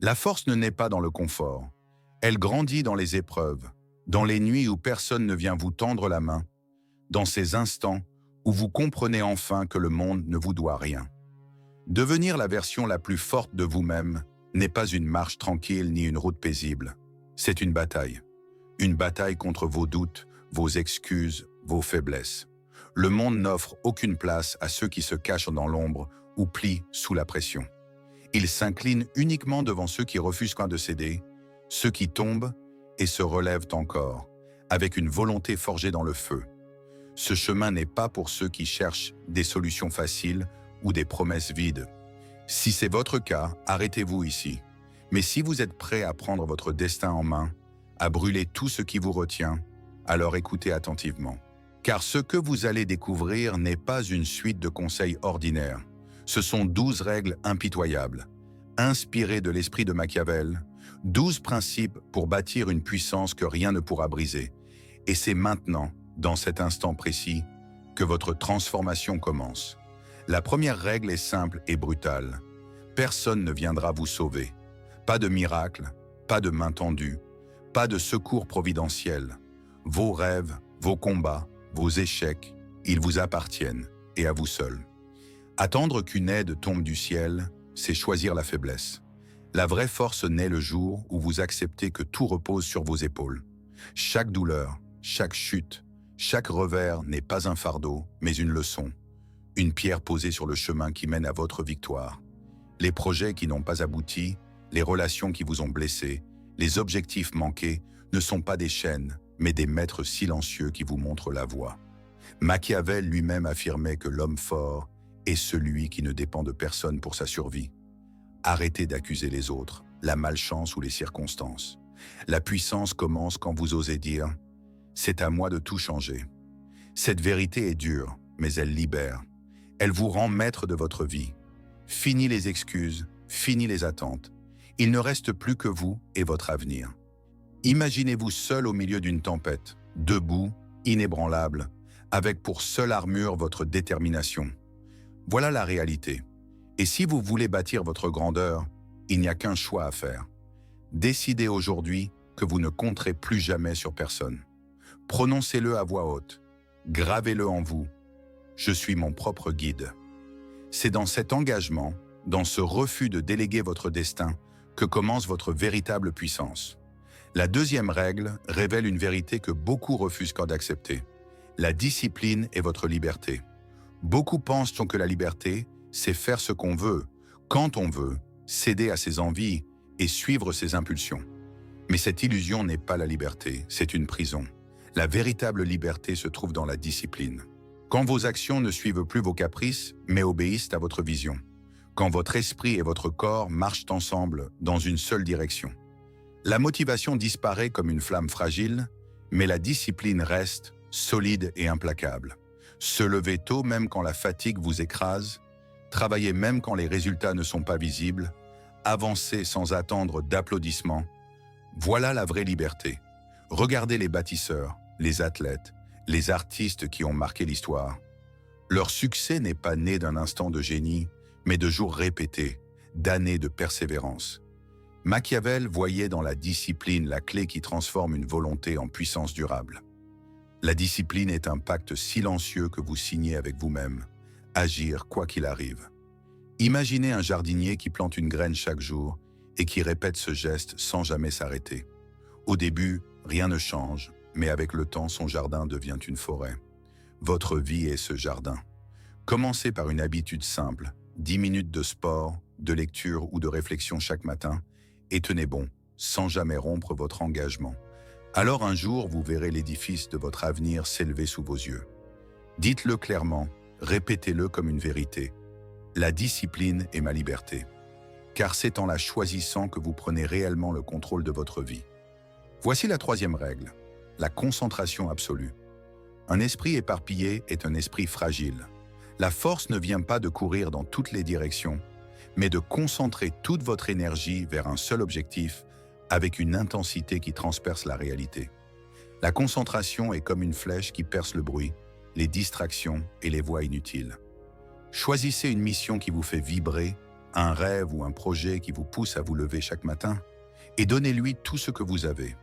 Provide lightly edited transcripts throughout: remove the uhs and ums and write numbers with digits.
La force ne naît pas dans le confort. Elle grandit dans les épreuves, dans les nuits où personne ne vient vous tendre la main, dans ces instants où vous comprenez enfin que le monde ne vous doit rien. Devenir la version la plus forte de vous-même n'est pas une marche tranquille ni une route paisible. C'est une bataille. Une bataille contre vos doutes, vos excuses, vos faiblesses. Le monde n'offre aucune place à ceux qui se cachent dans l'ombre ou plient sous la pression. Il s'incline uniquement devant ceux qui refusent de céder, ceux qui tombent et se relèvent encore, avec une volonté forgée dans le feu. Ce chemin n'est pas pour ceux qui cherchent des solutions faciles ou des promesses vides. Si c'est votre cas, arrêtez-vous ici. Mais si vous êtes prêt à prendre votre destin en main, à brûler tout ce qui vous retient, alors écoutez attentivement. Car ce que vous allez découvrir n'est pas une suite de conseils ordinaires. Ce sont 12 règles impitoyables, inspirées de l'esprit de Machiavel, 12 principes pour bâtir une puissance que rien ne pourra briser. Et c'est maintenant, dans cet instant précis, que votre transformation commence. La première règle est simple et brutale. Personne ne viendra vous sauver. Pas de miracle, pas de main tendue, pas de secours providentiel. Vos rêves, vos combats, vos échecs, ils vous appartiennent, et à vous seul. Attendre qu'une aide tombe du ciel, c'est choisir la faiblesse. La vraie force naît le jour où vous acceptez que tout repose sur vos épaules. Chaque douleur, chaque chute, chaque revers n'est pas un fardeau, mais une leçon. Une pierre posée sur le chemin qui mène à votre victoire. Les projets qui n'ont pas abouti, les relations qui vous ont blessé, les objectifs manqués ne sont pas des chaînes, mais des maîtres silencieux qui vous montrent la voie. Machiavel lui-même affirmait que l'homme fort est celui qui ne dépend de personne pour sa survie. Arrêtez d'accuser les autres, la malchance ou les circonstances. La puissance commence quand vous osez dire « c'est à moi de tout changer ». Cette vérité est dure, mais elle libère. Elle vous rend maître de votre vie. Fini les excuses, fini les attentes. Il ne reste plus que vous et votre avenir. Imaginez-vous seul au milieu d'une tempête, debout, inébranlable, avec pour seule armure votre détermination. Voilà la réalité. Et si vous voulez bâtir votre grandeur, il n'y a qu'un choix à faire. Décidez aujourd'hui que vous ne compterez plus jamais sur personne. Prononcez-le à voix haute. Gravez-le en vous. Je suis mon propre guide. C'est dans cet engagement, dans ce refus de déléguer votre destin, que commence votre véritable puissance. La deuxième règle révèle une vérité que beaucoup refusent d'accepter. La discipline est votre liberté. Beaucoup pensent que la liberté, c'est faire ce qu'on veut, quand on veut, céder à ses envies et suivre ses impulsions. Mais cette illusion n'est pas la liberté, c'est une prison. La véritable liberté se trouve dans la discipline. Quand vos actions ne suivent plus vos caprices, mais obéissent à votre vision. Quand votre esprit et votre corps marchent ensemble dans une seule direction. La motivation disparaît comme une flamme fragile, mais la discipline reste solide et implacable. Se lever tôt même quand la fatigue vous écrase, travailler même quand les résultats ne sont pas visibles, avancer sans attendre d'applaudissements. Voilà la vraie liberté. Regardez les bâtisseurs, les athlètes, les artistes qui ont marqué l'histoire. Leur succès n'est pas né d'un instant de génie, mais de jours répétés, d'années de persévérance. Machiavel voyait dans la discipline la clé qui transforme une volonté en puissance durable. La discipline est un pacte silencieux que vous signez avec vous-même, agir quoi qu'il arrive. Imaginez un jardinier qui plante une graine chaque jour et qui répète ce geste sans jamais s'arrêter. Au début, rien ne change, mais avec le temps, son jardin devient une forêt. Votre vie est ce jardin. Commencez par une habitude simple, 10 minutes de sport, de lecture ou de réflexion chaque matin, et tenez bon, sans jamais rompre votre engagement. Alors un jour, vous verrez l'édifice de votre avenir s'élever sous vos yeux. Dites-le clairement, répétez-le comme une vérité. La discipline est ma liberté. Car c'est en la choisissant que vous prenez réellement le contrôle de votre vie. Voici la troisième règle, la concentration absolue. Un esprit éparpillé est un esprit fragile. La force ne vient pas de courir dans toutes les directions, mais de concentrer toute votre énergie vers un seul objectif avec une intensité qui transperce la réalité. La concentration est comme une flèche qui perce le bruit, les distractions et les voies inutiles. Choisissez une mission qui vous fait vibrer, un rêve ou un projet qui vous pousse à vous lever chaque matin, et donnez-lui tout ce que vous avez.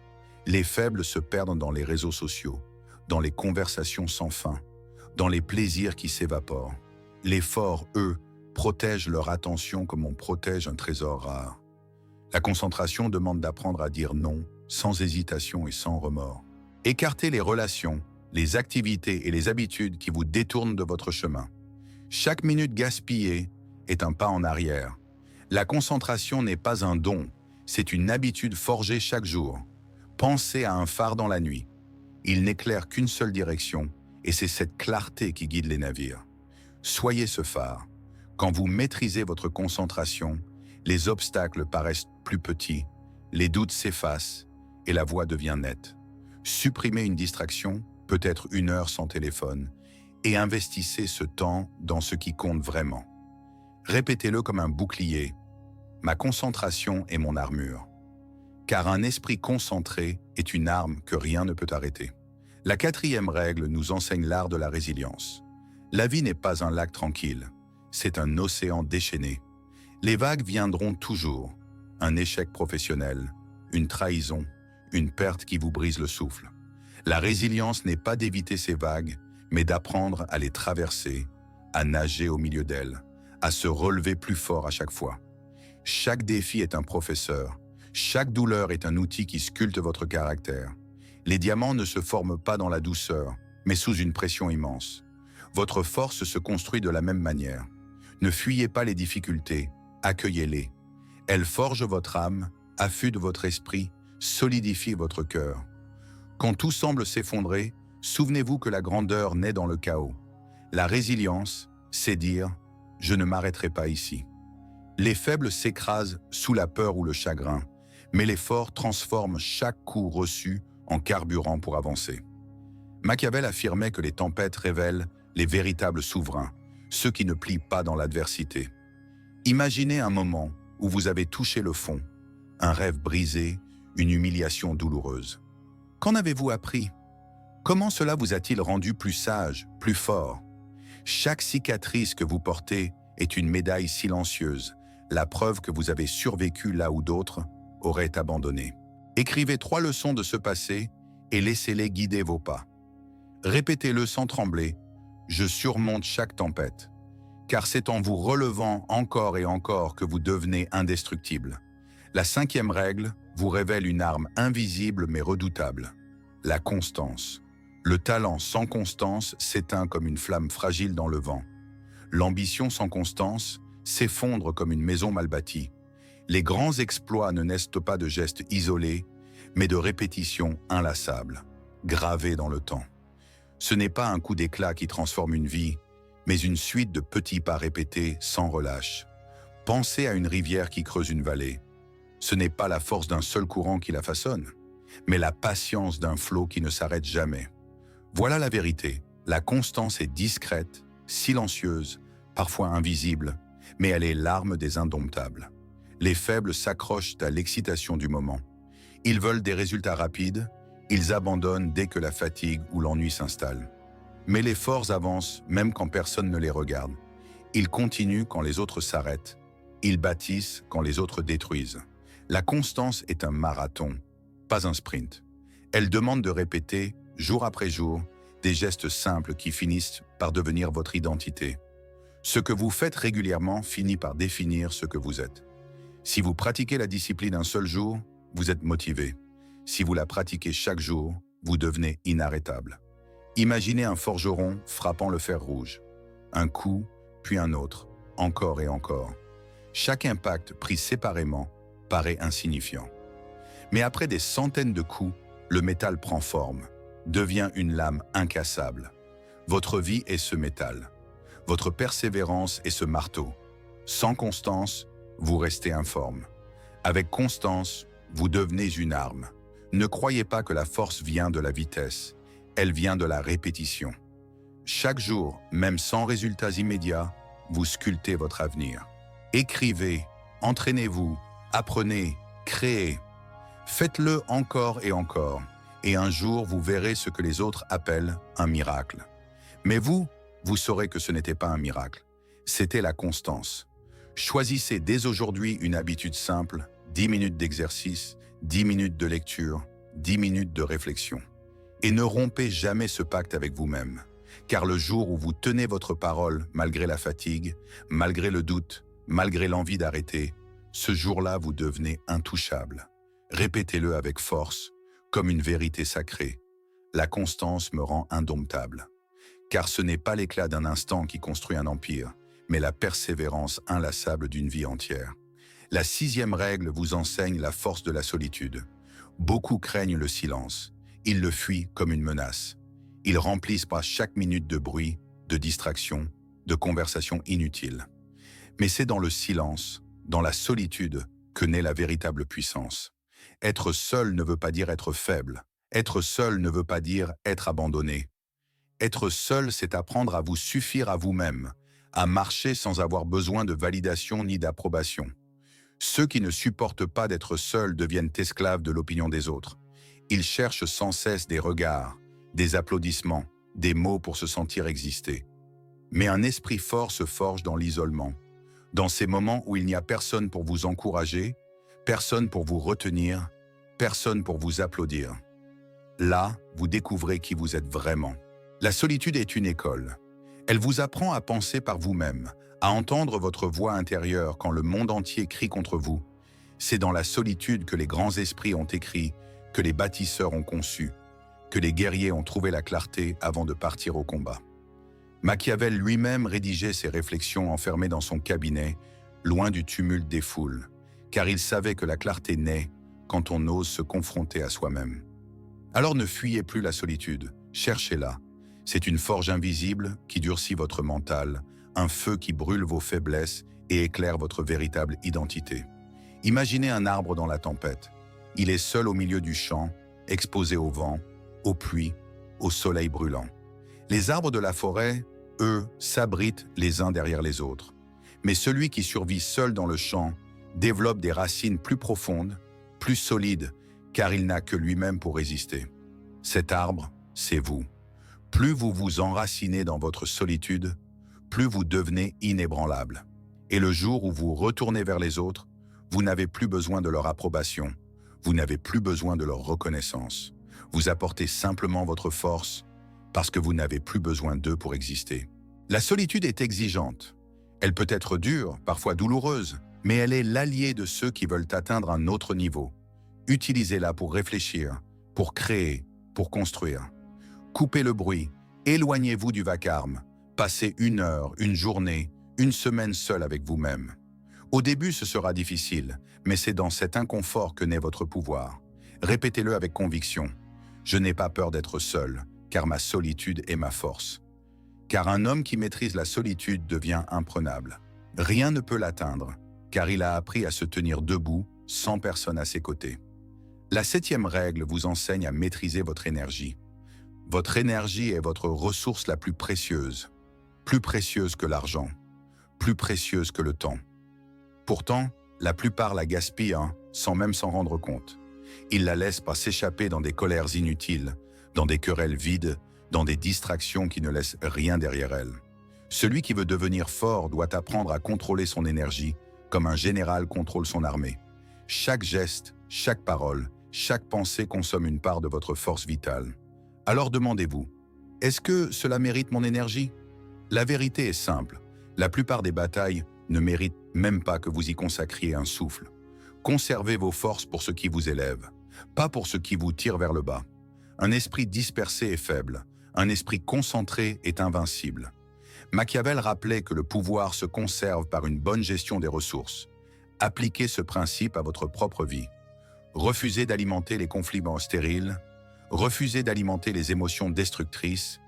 Les faibles se perdent dans les réseaux sociaux, dans les conversations sans fin, dans les plaisirs qui s'évaporent. Les forts, eux, protègent leur attention comme on protège un trésor rare. La concentration demande d'apprendre à dire non, sans hésitation et sans remords. Écartez les relations, les activités et les habitudes qui vous détournent de votre chemin. Chaque minute gaspillée est un pas en arrière. La concentration n'est pas un don, c'est une habitude forgée chaque jour. Pensez à un phare dans la nuit. Il n'éclaire qu'une seule direction, et c'est cette clarté qui guide les navires. Soyez ce phare. Quand vous maîtrisez votre concentration, les obstacles paraissent plus petits, les doutes s'effacent et la voie devient nette. Supprimez une distraction, peut-être 1 heure sans téléphone, et investissez ce temps dans ce qui compte vraiment. Répétez-le comme un bouclier. Ma concentration est mon armure. Car un esprit concentré est une arme que rien ne peut arrêter. La 4e règle nous enseigne l'art de la résilience. La vie n'est pas un lac tranquille, c'est un océan déchaîné. Les vagues viendront toujours. Un échec professionnel, une trahison, une perte qui vous brise le souffle. La résilience n'est pas d'éviter ces vagues, mais d'apprendre à les traverser, à nager au milieu d'elles, à se relever plus fort à chaque fois. Chaque défi est un professeur, chaque douleur est un outil qui sculpte votre caractère. Les diamants ne se forment pas dans la douceur, mais sous une pression immense. Votre force se construit de la même manière. Ne fuyez pas les difficultés, accueillez-les. Elles forgent votre âme, affûtent votre esprit, solidifient votre cœur. Quand tout semble s'effondrer, souvenez-vous que la grandeur naît dans le chaos. La résilience, c'est dire « je ne m'arrêterai pas ici ». Les faibles s'écrasent sous la peur ou le chagrin, mais les forts transforment chaque coup reçu en carburant pour avancer. Machiavel affirmait que les tempêtes révèlent les véritables souverains, ceux qui ne plient pas dans l'adversité. Imaginez un moment où vous avez touché le fond, un rêve brisé, une humiliation douloureuse. Qu'en avez-vous appris? Comment cela vous a-t-il rendu plus sage, plus fort? Chaque cicatrice que vous portez est une médaille silencieuse, la preuve que vous avez survécu là où d'autres auraient abandonné. Écrivez 3 leçons de ce passé et laissez-les guider vos pas. Répétez-le sans trembler, je surmonte chaque tempête. Car c'est en vous relevant encore et encore que vous devenez indestructible. La 5e règle vous révèle une arme invisible mais redoutable, la constance. Le talent sans constance s'éteint comme une flamme fragile dans le vent. L'ambition sans constance s'effondre comme une maison mal bâtie. Les grands exploits ne naissent pas de gestes isolés, mais de répétitions inlassables, gravées dans le temps. Ce n'est pas un coup d'éclat qui transforme une vie, mais une suite de petits pas répétés sans relâche. Pensez à une rivière qui creuse une vallée. Ce n'est pas la force d'un seul courant qui la façonne, mais la patience d'un flot qui ne s'arrête jamais. Voilà la vérité. La constance est discrète, silencieuse, parfois invisible, mais elle est l'arme des indomptables. Les faibles s'accrochent à l'excitation du moment. Ils veulent des résultats rapides, ils abandonnent dès que la fatigue ou l'ennui s'installe. Mais les forts avancent même quand personne ne les regarde. Ils continuent quand les autres s'arrêtent. Ils bâtissent quand les autres détruisent. La constance est un marathon, pas un sprint. Elle demande de répéter, jour après jour, des gestes simples qui finissent par devenir votre identité. Ce que vous faites régulièrement finit par définir ce que vous êtes. Si vous pratiquez la discipline un seul jour, vous êtes motivé. Si vous la pratiquez chaque jour, vous devenez inarrêtable. Imaginez un forgeron frappant le fer rouge. Un coup, puis un autre, encore et encore. Chaque impact pris séparément paraît insignifiant. Mais après des centaines de coups, le métal prend forme, devient une lame incassable. Votre vie est ce métal. Votre persévérance est ce marteau. Sans constance, vous restez informe. Avec constance, vous devenez une arme. Ne croyez pas que la force vient de la vitesse. Elle vient de la répétition. Chaque jour, même sans résultats immédiats, vous sculptez votre avenir. Écrivez, entraînez-vous, apprenez, créez. Faites-le encore et un jour vous verrez ce que les autres appellent un miracle. Mais vous saurez que ce n'était pas un miracle, c'était la constance. Choisissez dès aujourd'hui une habitude simple, 10 minutes d'exercice, 10 minutes de lecture, 10 minutes de réflexion. Et ne rompez jamais ce pacte avec vous-même, car le jour où vous tenez votre parole malgré la fatigue, malgré le doute, malgré l'envie d'arrêter, ce jour-là vous devenez intouchable. Répétez-le avec force, comme une vérité sacrée. La constance me rend indomptable. Car ce n'est pas l'éclat d'un instant qui construit un empire, mais la persévérance inlassable d'une vie entière. La 6e règle vous enseigne la force de la solitude. Beaucoup craignent le silence. Ils le fuient comme une menace. Ils remplissent par chaque minute de bruit, de distraction, de conversation inutile. Mais c'est dans le silence, dans la solitude, que naît la véritable puissance. Être seul ne veut pas dire être faible. Être seul ne veut pas dire être abandonné. Être seul, c'est apprendre à vous suffire à vous-même, à marcher sans avoir besoin de validation ni d'approbation. Ceux qui ne supportent pas d'être seuls deviennent esclaves de l'opinion des autres. Ils cherchent sans cesse des regards, des applaudissements, des mots pour se sentir exister. Mais un esprit fort se forge dans l'isolement, dans ces moments où il n'y a personne pour vous encourager, personne pour vous retenir, personne pour vous applaudir. Là, vous découvrez qui vous êtes vraiment. La solitude est une école. Elle vous apprend à penser par vous-même, à entendre votre voix intérieure quand le monde entier crie contre vous. C'est dans la solitude que les grands esprits ont écrit, que les bâtisseurs ont conçu, que les guerriers ont trouvé la clarté avant de partir au combat. Machiavel lui-même rédigeait ses réflexions enfermé dans son cabinet, loin du tumulte des foules, car il savait que la clarté naît quand on ose se confronter à soi-même. Alors ne fuyez plus la solitude, cherchez-la. C'est une forge invisible qui durcit votre mental, un feu qui brûle vos faiblesses et éclaire votre véritable identité. Imaginez un arbre dans la tempête. Il est seul au milieu du champ, exposé au vent, aux pluies, au soleil brûlant. Les arbres de la forêt, eux, s'abritent les uns derrière les autres. Mais celui qui survit seul dans le champ développe des racines plus profondes, plus solides, car il n'a que lui-même pour résister. Cet arbre, c'est vous. Plus vous vous enracinez dans votre solitude, plus vous devenez inébranlable. Et le jour où vous retournez vers les autres, vous n'avez plus besoin de leur approbation, vous n'avez plus besoin de leur reconnaissance. Vous apportez simplement votre force parce que vous n'avez plus besoin d'eux pour exister. La solitude est exigeante. Elle peut être dure, parfois douloureuse, mais elle est l'allié de ceux qui veulent atteindre un autre niveau. Utilisez-la pour réfléchir, pour créer, pour construire. Coupez le bruit, éloignez-vous du vacarme, passez 1 heure, une journée, une semaine seul avec vous-même. Au début, ce sera difficile, mais c'est dans cet inconfort que naît votre pouvoir. Répétez-le avec conviction. Je n'ai pas peur d'être seul, car ma solitude est ma force. Car un homme qui maîtrise la solitude devient imprenable. Rien ne peut l'atteindre, car il a appris à se tenir debout sans personne à ses côtés. La 7e règle vous enseigne à maîtriser votre énergie. Votre énergie est votre ressource la plus précieuse que l'argent, plus précieuse que le temps. Pourtant, la plupart la gaspillent sans même s'en rendre compte. Ils la laissent pas s'échapper dans des colères inutiles, dans des querelles vides, dans des distractions qui ne laissent rien derrière elles. Celui qui veut devenir fort doit apprendre à contrôler son énergie comme un général contrôle son armée. Chaque geste, chaque parole, chaque pensée consomme une part de votre force vitale. Alors demandez-vous, est-ce que cela mérite mon énergie? La vérité est simple, la plupart des batailles ne méritent même pas que vous y consacriez un souffle. Conservez vos forces pour ce qui vous élève, pas pour ce qui vous tire vers le bas. Un esprit dispersé est faible, un esprit concentré est invincible. Machiavel rappelait que le pouvoir se conserve par une bonne gestion des ressources. Appliquez ce principe à votre propre vie. Refusez d'alimenter les conflits stériles, refusez d'alimenter les émotions destructrices,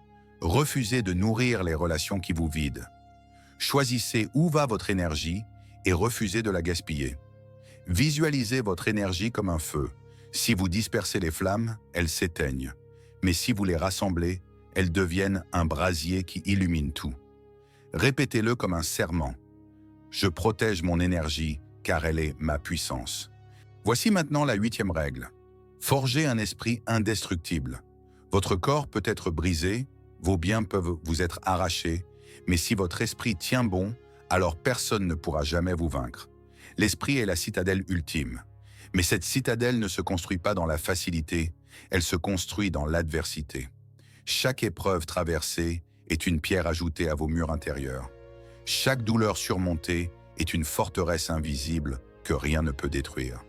refusez de nourrir les relations qui vous vident. Choisissez où va votre énergie et refusez de la gaspiller. Visualisez votre énergie comme un feu. Si vous dispersez les flammes, elles s'éteignent. Mais si vous les rassemblez, elles deviennent un brasier qui illumine tout. Répétez-le comme un serment. Je protège mon énergie car elle est ma puissance. Voici maintenant la 8e règle. Forgez un esprit indestructible. Votre corps peut être brisé, vos biens peuvent vous être arrachés, mais si votre esprit tient bon, alors personne ne pourra jamais vous vaincre. L'esprit est la citadelle ultime. Mais cette citadelle ne se construit pas dans la facilité, elle se construit dans l'adversité. Chaque épreuve traversée est une pierre ajoutée à vos murs intérieurs. Chaque douleur surmontée est une forteresse invisible que rien ne peut détruire.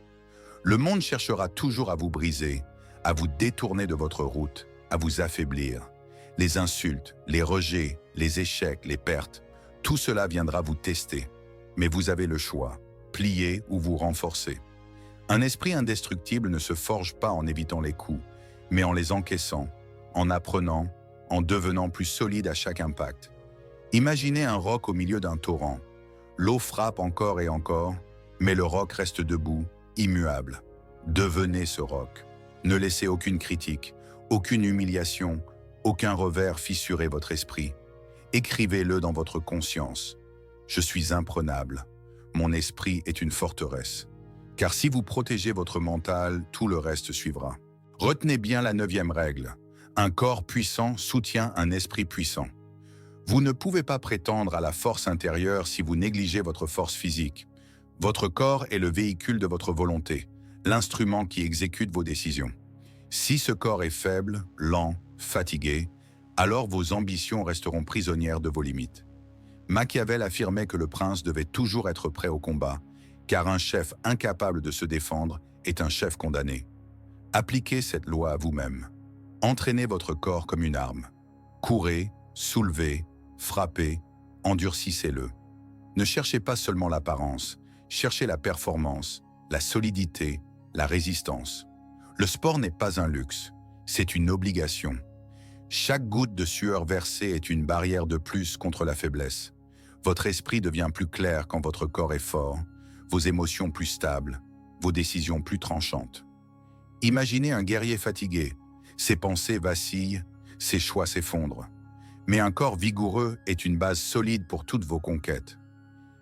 Le monde cherchera toujours à vous briser, à vous détourner de votre route, à vous affaiblir. Les insultes, les rejets, les échecs, les pertes, tout cela viendra vous tester. Mais vous avez le choix, plier ou vous renforcer. Un esprit indestructible ne se forge pas en évitant les coups, mais en les encaissant, en apprenant, en devenant plus solide à chaque impact. Imaginez un roc au milieu d'un torrent. L'eau frappe encore et encore, mais le roc reste debout, immuable. Devenez ce roc. Ne laissez aucune critique, aucune humiliation, aucun revers fissurer votre esprit. Écrivez-le dans votre conscience. Je suis imprenable. Mon esprit est une forteresse. Car si vous protégez votre mental, tout le reste suivra. Retenez bien la 9e règle. Un corps puissant soutient un esprit puissant. Vous ne pouvez pas prétendre à la force intérieure si vous négligez votre force physique. Votre corps est le véhicule de votre volonté, l'instrument qui exécute vos décisions. Si ce corps est faible, lent, fatigué, alors vos ambitions resteront prisonnières de vos limites. Machiavel affirmait que le prince devait toujours être prêt au combat, car un chef incapable de se défendre est un chef condamné. Appliquez cette loi à vous-même. Entraînez votre corps comme une arme. Courez, soulevez, frappez, endurcissez-le. Ne cherchez pas seulement l'apparence, cherchez la performance, la solidité, la résistance. Le sport n'est pas un luxe, c'est une obligation. Chaque goutte de sueur versée est une barrière de plus contre la faiblesse. Votre esprit devient plus clair quand votre corps est fort, vos émotions plus stables, vos décisions plus tranchantes. Imaginez un guerrier fatigué, ses pensées vacillent, ses choix s'effondrent. Mais un corps vigoureux est une base solide pour toutes vos conquêtes.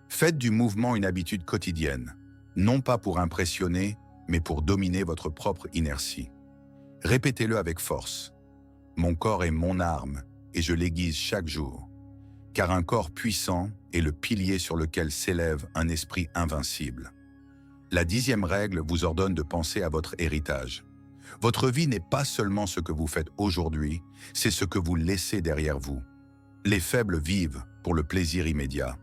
Faites du mouvement une habitude quotidienne, non pas pour impressionner, mais pour dominer votre propre inertie. Répétez-le avec force. Mon corps est mon arme et je l'aiguise chaque jour. Car un corps puissant est le pilier sur lequel s'élève un esprit invincible. La 10e règle vous ordonne de penser à votre héritage. Votre vie n'est pas seulement ce que vous faites aujourd'hui, c'est ce que vous laissez derrière vous. Les faibles vivent pour le plaisir immédiat,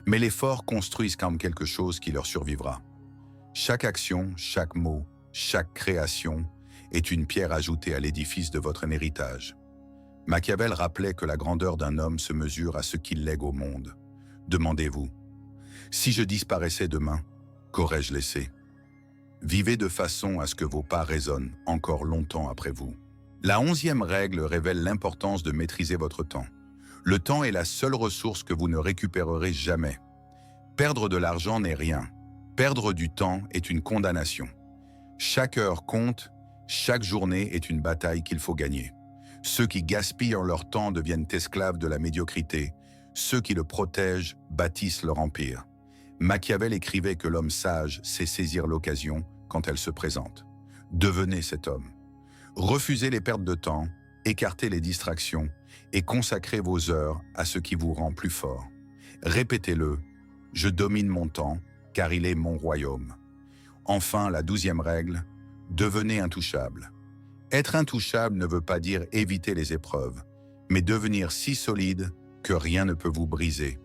mais les forts construisent comme quelque chose qui leur survivra. Chaque action, chaque mot, chaque création est une pierre ajoutée à l'édifice de votre héritage. Machiavel rappelait que la grandeur d'un homme se mesure à ce qu'il lègue au monde. Demandez-vous, si je disparaissais demain, qu'aurais-je laissé ? Vivez de façon à ce que vos pas résonnent encore longtemps après vous. La 11e règle révèle l'importance de maîtriser votre temps. Le temps est la seule ressource que vous ne récupérerez jamais. Perdre de l'argent n'est rien. Perdre du temps est une condamnation. Chaque heure compte, chaque journée est une bataille qu'il faut gagner. Ceux qui gaspillent leur temps deviennent esclaves de la médiocrité. Ceux qui le protègent bâtissent leur empire. Machiavel écrivait que l'homme sage sait saisir l'occasion quand elle se présente. Devenez cet homme. Refusez les pertes de temps, écartez les distractions et consacrez vos heures à ce qui vous rend plus fort. Répétez-le, je domine mon temps car il est mon royaume. Enfin, la 12e règle, devenez intouchable. Être intouchable ne veut pas dire éviter les épreuves, mais devenir si solide que rien ne peut vous briser.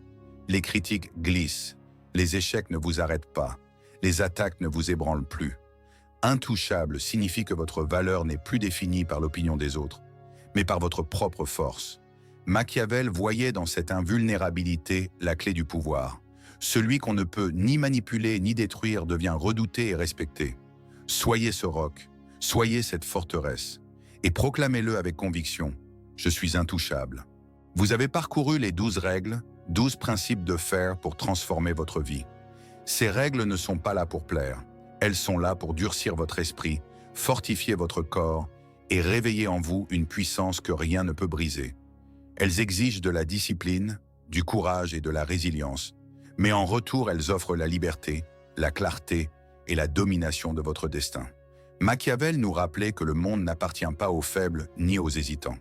Les critiques glissent, les échecs ne vous arrêtent pas, les attaques ne vous ébranlent plus. Intouchable signifie que votre valeur n'est plus définie par l'opinion des autres, mais par votre propre force. Machiavel voyait dans cette invulnérabilité la clé du pouvoir. Celui qu'on ne peut ni manipuler ni détruire devient redouté et respecté. Soyez ce roc, soyez cette forteresse, et proclamez-le avec conviction. Je suis intouchable. Vous avez parcouru les 12 règles, 12 principes de fer pour transformer votre vie. Ces règles ne sont pas là pour plaire. Elles sont là pour durcir votre esprit, fortifier votre corps et réveiller en vous une puissance que rien ne peut briser. Elles exigent de la discipline, du courage et de la résilience, mais en retour, elles offrent la liberté, la clarté et la domination de votre destin. Machiavel nous rappelait que le monde n'appartient pas aux faibles ni aux hésitants,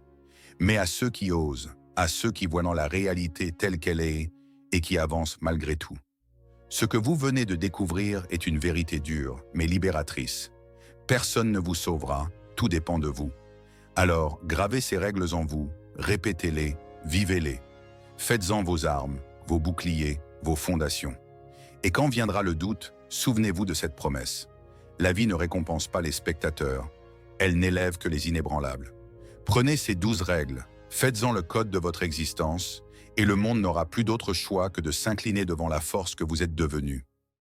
mais à ceux qui osent, à ceux qui voient dans la réalité telle qu'elle est et qui avance malgré tout. Ce que vous venez de découvrir est une vérité dure, mais libératrice. Personne ne vous sauvera, tout dépend de vous. Alors, gravez ces règles en vous, répétez-les, vivez-les. Faites-en vos armes, vos boucliers, vos fondations. Et quand viendra le doute, souvenez-vous de cette promesse. La vie ne récompense pas les spectateurs, elle n'élève que les inébranlables. Prenez ces 12 règles, faites-en le code de votre existence, et le monde n'aura plus d'autre choix que de s'incliner devant la force que vous êtes devenue.